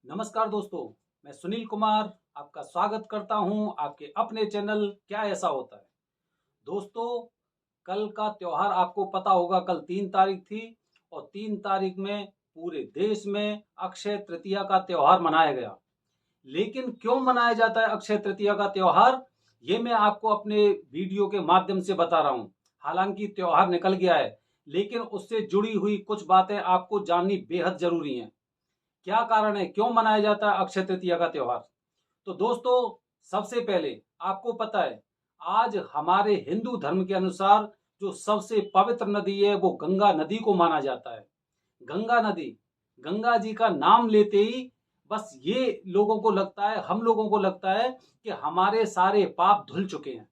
नमस्कार दोस्तों, मैं सुनील कुमार आपका स्वागत करता हूं आपके अपने चैनल क्या ऐसा होता है। दोस्तों, कल का त्योहार आपको पता होगा, कल 3 तारीख थी और 3 तारीख में पूरे देश में अक्षय तृतीया का त्योहार मनाया गया। लेकिन क्यों मनाया जाता है अक्षय तृतीया का त्योहार, ये मैं आपको अपने वीडियो के माध्यम से बता रहा हूं। हालांकि त्योहार निकल गया है, लेकिन उससे जुड़ी हुई कुछ बातें आपको जाननी बेहद जरूरी हैं। क्या कारण है, क्यों मनाया जाता है अक्षय तृतीया का त्योहार? तो दोस्तों, सबसे पहले आपको पता है, आज हमारे हिंदू धर्म के अनुसार जो सबसे पवित्र नदी है वो गंगा नदी को माना जाता है। गंगा नदी, गंगा जी का नाम लेते ही बस ये लोगों को लगता है, हम लोगों को लगता है कि हमारे सारे पाप धुल चुके हैं।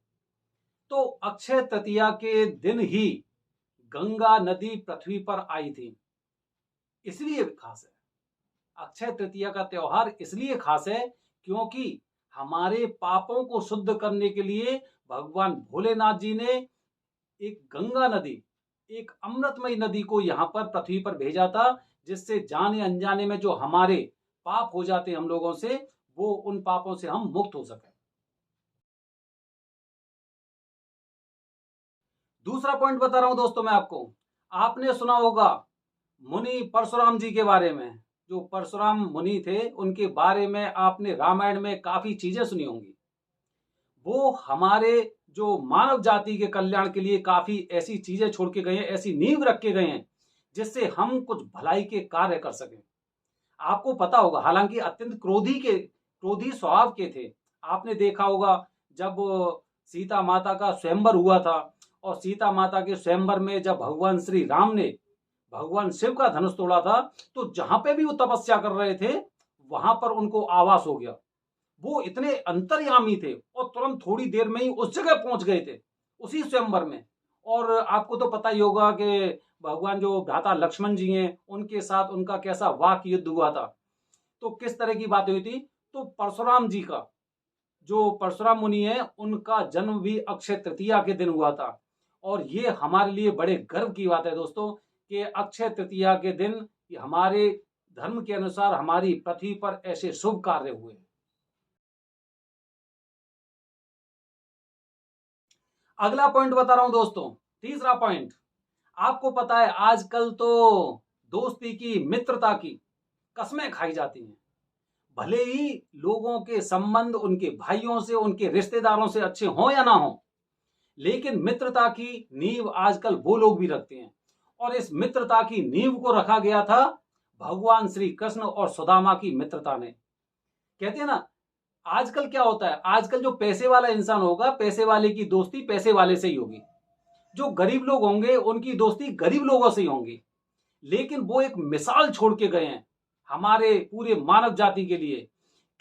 तो अक्षय तृतीया के दिन ही गंगा नदी पृथ्वी पर आई थी, इसलिए खास है। अक्षय तृतीया का त्योहार इसलिए खास है क्योंकि हमारे पापों को शुद्ध करने के लिए भगवान भोलेनाथ जी ने एक गंगा नदी, एक अमृतमयी नदी को यहाँ पर पृथ्वी पर भेजा था, जिससे जाने अनजाने में जो हमारे पाप हो जाते हैं हम लोगों से, वो उन पापों से हम मुक्त हो सके। दूसरा पॉइंट बता रहा हूं दोस्तों मैं आपको। आपने सुना होगा मुनि परशुराम जी के बारे में। जो परशुराम मुनि थे उनके बारे में आपने रामायण में काफी चीजें सुनी होंगी। वो हमारे जो मानव जाति के कल्याण के लिए काफी ऐसी चीजें छोड़ के गए हैं, ऐसी नींव रख के गए हैं, जिससे हम कुछ भलाई के कार्य कर सकें। आपको पता होगा, हालांकि अत्यंत क्रोधी स्वभाव के थे। आपने देखा होगा, जब सीता माता का स्वयंवर हुआ था और सीता माता के स्वयंवर में जब भगवान श्री राम ने भगवान शिव का धनुष तोड़ा था, तो जहां पे भी वो तपस्या कर रहे थे वहां पर उनको आभास हो गया। वो इतने अंतर्यामी थे और तुरंत थोड़ी देर में ही उस जगह पहुंच गए थे, उसी स्वयंवर में। और आपको तो पता ही होगा कि भगवान जो भ्राता लक्ष्मण जी हैं, उनके साथ उनका कैसा वाक युद्ध हुआ था, तो किस तरह की बातें हुई थी। तो परशुराम जी का, जो परशुराम मुनि है, उनका जन्म भी अक्षय तृतीया के दिन हुआ था। और ये हमारे लिए बड़े गर्व की बात है दोस्तों, कि अक्षय तृतीया के दिन हमारे धर्म के अनुसार हमारी पृथ्वी पर ऐसे शुभ कार्य हुए। अगला पॉइंट बता रहा हूं दोस्तों, तीसरा पॉइंट। आपको पता है आजकल तो दोस्ती की, मित्रता की कस्में खाई जाती हैं। भले ही लोगों के संबंध उनके भाइयों से, उनके रिश्तेदारों से अच्छे हों या ना हों, लेकिन मित्रता की नींव आजकल वो लोग भी रखते हैं। और इस मित्रता की नींव को रखा गया था भगवान श्री कृष्ण और सुदामा की मित्रता ने। कहते हैं ना, आजकल क्या होता है, आजकल जो पैसे वाला इंसान होगा, पैसे वाले की दोस्ती पैसे वाले से ही होगी। जो गरीब लोग होंगे उनकी दोस्ती गरीब लोगों से ही होंगी। लेकिन वो एक मिसाल छोड़ के गए हैं हमारे पूरे मानव जाति के लिए,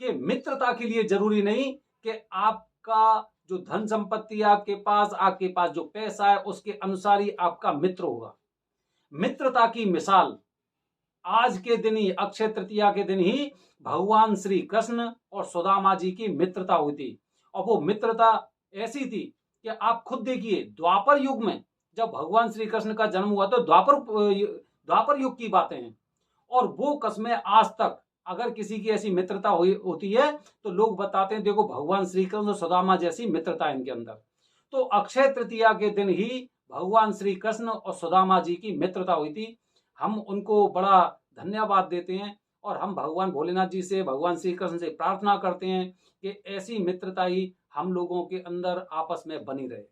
कि मित्रता के लिए जरूरी नहीं कि आपका जो धन संपत्ति है, आपके पास जो पैसा है, उसके अनुसार ही आपका मित्र होगा। मित्रता की मिसाल आज के दिन ही, अक्षय तृतीया के दिन ही भगवान श्री कृष्ण और सुदामा जी की मित्रता हुई थी। और वो मित्रता ऐसी थी कि आप खुद देखिए, द्वापर युग में जब भगवान श्री कृष्ण का जन्म हुआ तो द्वापर युग की बातें हैं। और वो कस्में आज तक, अगर किसी की ऐसी मित्रता हुई होती है तो लोग बताते हैं, देखो भगवान श्री कृष्ण और सुदामा जैसी मित्रता इनके अंदर। तो अक्षय तृतीया के दिन ही भगवान श्री कृष्ण और सुदामा जी की मित्रता हुई थी। हम उनको बड़ा धन्यवाद देते हैं और हम भगवान भोलेनाथ जी से, भगवान श्री कृष्ण से प्रार्थना करते हैं कि ऐसी मित्रता ही हम लोगों के अंदर आपस में बनी रहे।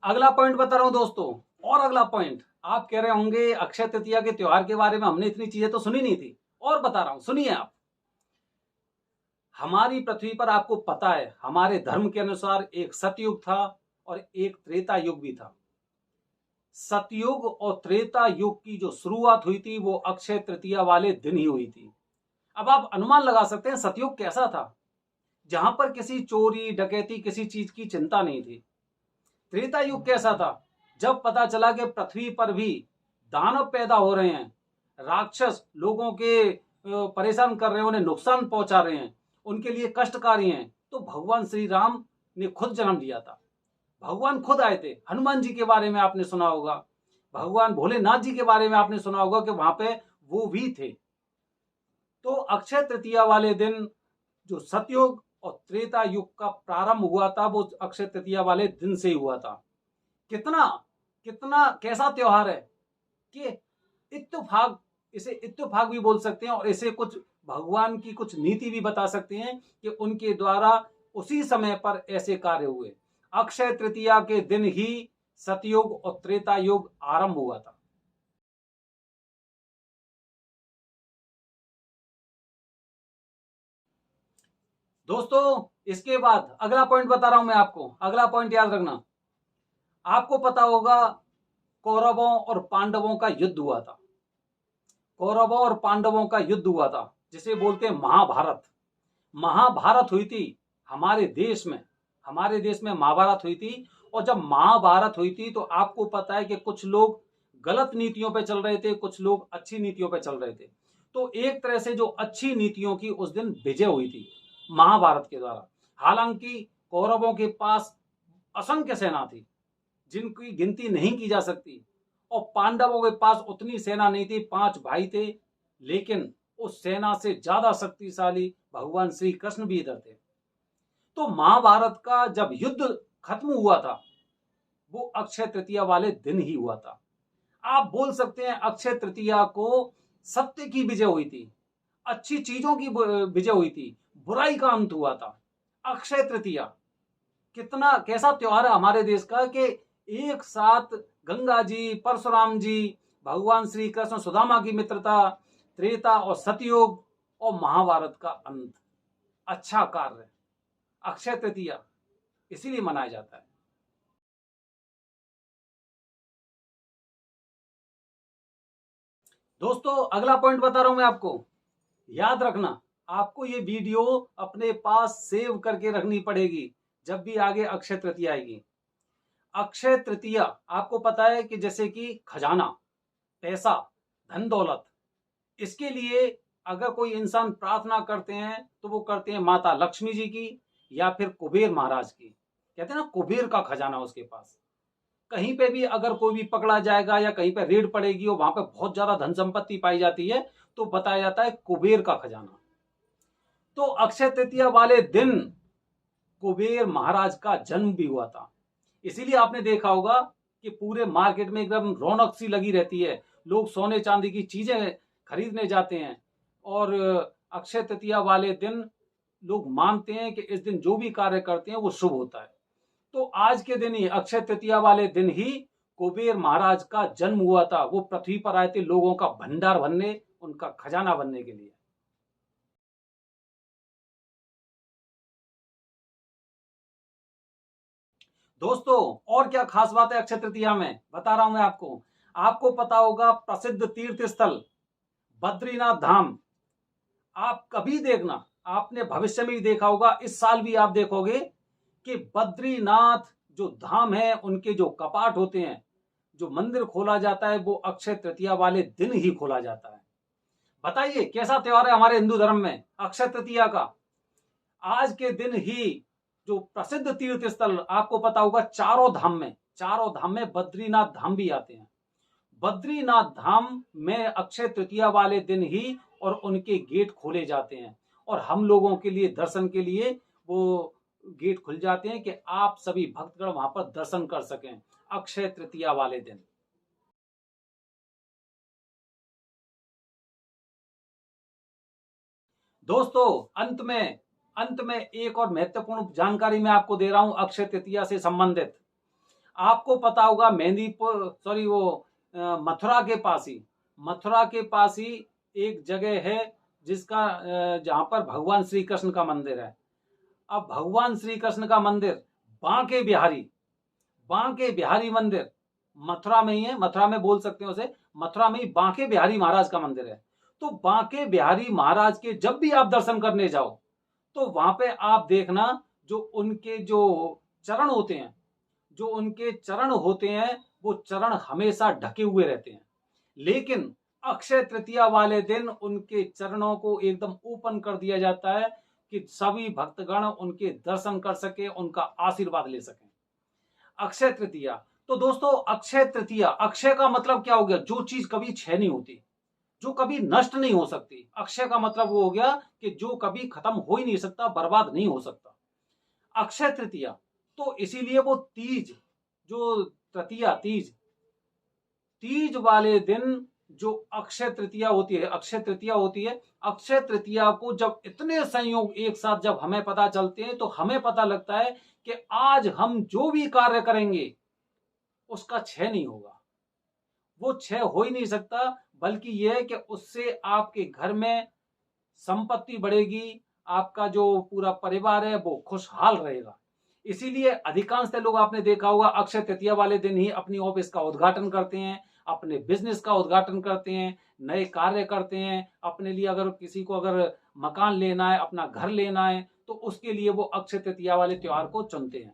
अगला पॉइंट बता रहा हूं दोस्तों, और अगला पॉइंट। आप कह रहे होंगे अक्षय तृतीया के त्योहार के बारे में हमने इतनी चीजें तो सुनी नहीं थी, और बता रहा हूं, सुनिए आप। हमारी पृथ्वी पर आपको पता है, हमारे धर्म के अनुसार एक सतयुग था और एक त्रेता युग भी था। सतयुग और त्रेता युग की जो शुरुआत हुई थी वो अक्षय तृतीया वाले दिन ही हुई थी। अब आप अनुमान लगा सकते हैं सतयुग कैसा था, जहां पर किसी चोरी डकैती किसी चीज की चिंता नहीं थी। त्रेता युग कैसा था, जब पता चला कि पृथ्वी पर भी दानव पैदा हो रहे हैं, राक्षस लोगों के परेशान कर रहे हैं, उन्हें नुकसान पहुंचा रहे हैं, उनके लिए कष्टकारी हैं, तो भगवान श्री राम ने खुद जन्म लिया था। भगवान खुद आए थे। हनुमान जी के बारे में आपने सुना होगा, भगवान भोलेनाथ जी के बारे में आपने सुना होगा कि वहां पे वो भी थे। तो अक्षय तृतीया वाले दिन जो सतयुग और त्रेता युग का प्रारंभ हुआ था वो अक्षय तृतीया वाले दिन से ही हुआ था। कितना कितना कैसा त्योहार है कि इत्तेफाक, इसे इत्तेफाक भी बोल सकते हैं और इसे कुछ भगवान की कुछ नीति भी बता सकते हैं कि उनके द्वारा उसी समय पर ऐसे कार्य हुए। अक्षय तृतीया के दिन ही सतयुग और त्रेता युग आरंभ हुआ था। दोस्तों इसके बाद अगला पॉइंट बता रहा हूं मैं आपको, अगला पॉइंट याद रखना। आपको पता होगा कौरवों और पांडवों का युद्ध हुआ था। कौरवों और पांडवों का युद्ध हुआ था जिसे बोलते हैं महाभारत। महाभारत हुई थी हमारे देश में, हमारे देश में महाभारत हुई थी। और जब महाभारत हुई थी तो आपको पता है कि कुछ लोग गलत नीतियों पे चल रहे थे, कुछ लोग अच्छी नीतियों पे चल रहे थे। तो एक तरह से जो अच्छी नीतियों की उस दिन विजय हुई थी महाभारत के द्वारा। हालांकि कौरवों के पास असंख्य सेना थी जिनकी गिनती नहीं की जा सकती, और पांडवों के पास उतनी सेना नहीं थी, 5 भाई थे, लेकिन उस सेना से ज्यादा शक्तिशाली भगवान श्री कृष्ण भी इधर थे। तो महाभारत का जब युद्ध खत्म हुआ था वो अक्षय तृतीया वाले दिन ही हुआ था। आप बोल सकते हैं अक्षय तृतीया को सत्य की विजय हुई थी, अच्छी चीजों की विजय हुई थी, बुराई का अंत हुआ था। अक्षय तृतीया कितना कैसा त्योहार है हमारे देश का कि एक साथ गंगा जी, परशुराम जी, भगवान श्री कृष्ण सुदामा की मित्रता, त्रेता और सतयुग और महाभारत का अंत, अच्छा कार्य, अक्षय तृतीया इसीलिए मनाया जाता है। दोस्तों अगला पॉइंट बता रहा हूं मैं आपको, याद रखना। आपको ये वीडियो अपने पास सेव करके रखनी पड़ेगी जब भी आगे अक्षय तृतीया आएगी। अक्षय तृतीया आपको पता है कि जैसे कि खजाना, पैसा, धन दौलत, इसके लिए अगर कोई इंसान प्रार्थना करते हैं तो वो करते हैं माता लक्ष्मी जी की या फिर कुबेर महाराज की। कहते हैं ना कुबेर का खजाना उसके पास। कहीं पे भी अगर कोई भी पकड़ा जाएगा या कहीं पे रेड पड़ेगी और वहां पे बहुत ज्यादा धन संपत्ति पाई जाती है तो बताया जाता है कुबेर का खजाना। तो अक्षय तृतीया वाले दिन कुबेर महाराज का जन्म भी हुआ था। इसीलिए आपने देखा होगा कि पूरे मार्केट में एकदम रौनक सी लगी रहती है, लोग सोने चांदी की चीजें खरीदने जाते हैं। और अक्षय तृतीया वाले दिन लोग मानते हैं कि इस दिन जो भी कार्य करते हैं वो शुभ होता है। तो आज के दिन ही, अक्षय तृतीया वाले दिन ही कुबेर महाराज का जन्म हुआ था। वो पृथ्वी पर आए थे लोगों का भंडार भरने, उनका खजाना बनने के लिए। दोस्तों और क्या खास बात है अक्षय तृतीया में, बता रहा हूं मैं आपको। आपको पता होगा प्रसिद्ध तीर्थ स्थल बद्रीनाथ धाम। आप कभी देखना, आपने भविष्य में भी देखा होगा, इस साल भी आप देखोगे कि बद्रीनाथ जो धाम है उनके जो कपाट होते हैं, जो मंदिर खोला जाता है वो अक्षय तृतीया वाले दिन ही खोला जाता है। बताइए कैसा त्योहार है हमारे हिंदू धर्म में अक्षय तृतीया का। आज के दिन ही जो प्रसिद्ध तीर्थ स्थल आपको पता होगा, चारों धाम में बद्रीनाथ धाम भी आते हैं। बद्रीनाथ धाम में अक्षय तृतीया वाले दिन ही और उनके गेट खोले जाते हैं और हम लोगों के लिए दर्शन के लिए वो गेट खुल जाते हैं कि आप सभी भक्तगण वहां पर दर्शन कर सकें अक्षय तृतीया वाले दिन। दोस्तों अंत में एक और महत्वपूर्ण जानकारी मैं आपको दे रहा हूं अक्षय तृतीया से संबंधित। आपको पता होगा मेहंदीपुर, सॉरी वो मथुरा के पास ही, मथुरा के पास ही एक जगह है जिसका जहां पर भगवान श्री कृष्ण का मंदिर है। अब भगवान श्री कृष्ण का मंदिर बांके बिहारी, बांके बिहारी मंदिर मथुरा में ही है। मथुरा में बोल सकते हो उसे, मथुरा में ही बांके बिहारी महाराज का मंदिर है। तो बांके बिहारी महाराज के जब भी आप दर्शन करने जाओ तो वहां पे आप देखना जो उनके जो चरण होते हैं, जो उनके चरण होते हैं वो चरण हमेशा ढके हुए रहते हैं। लेकिन अक्षय तृतीया वाले दिन उनके चरणों को एकदम ओपन कर दिया जाता है कि सभी भक्तगण उनके दर्शन कर सके, उनका आशीर्वाद ले सकें। अक्षय तृतीया तो दोस्तों अक्षय तृतीया, अक्षय का मतलब क्या हो गया? जो चीज कभी क्षय नहीं होती, जो कभी नष्ट नहीं हो सकती। अक्षय का मतलब वो हो गया कि जो कभी खत्म हो ही नहीं सकता, बर्बाद नहीं हो सकता। अक्षय तृतीया, तो इसीलिए वो तीज, जो तृतीया तीज, तीज वाले दिन जो अक्षय तृतीया होती है, अक्षय तृतीया होती है, अक्षय तृतीया को जब इतने संयोग एक साथ जब हमें पता चलते हैं तो हमें पता लगता है कि आज हम जो भी कार्य करेंगे उसका क्षय नहीं होगा, वो क्षय हो ही नहीं सकता, बल्कि यह है कि उससे आपके घर में संपत्ति बढ़ेगी, आपका जो पूरा परिवार है वो खुशहाल रहेगा। इसीलिए अधिकांश लोग आपने देखा होगा अक्षय तृतीया वाले दिन ही अपनी ऑफिस का उद्घाटन करते हैं, अपने बिजनेस का उद्घाटन करते हैं, नए कार्य करते हैं, अपने लिए अगर किसी को अगर मकान लेना है, अपना घर लेना है, तो उसके लिए वो अक्षय तृतीया वाले त्योहार को चुनते हैं।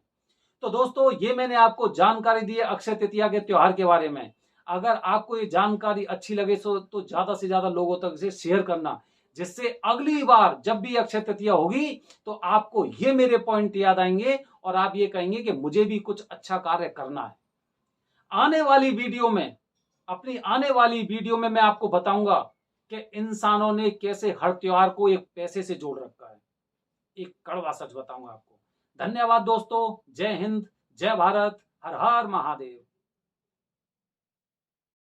तो दोस्तों ये मैंने आपको जानकारी दी है अक्षय तृतीया के त्योहार के बारे में। अगर आपको ये जानकारी अच्छी लगे तो ज्यादा से ज्यादा लोगों तक इसे शेयर करना, जिससे अगली बार जब भी अक्षय तृतीया होगी तो आपको ये मेरे पॉइंट याद आएंगे और आप ये कहेंगे कि मुझे भी कुछ अच्छा कार्य करना है। आने वाली वीडियो में, अपनी आने वाली वीडियो में मैं आपको बताऊंगा कि इंसानों ने कैसे हर त्योहार को एक पैसे से जोड़ रखा है। एक कड़वा सच बताऊंगा आपको। धन्यवाद दोस्तों, जय हिंद, जय भारत, हर हर महादेव।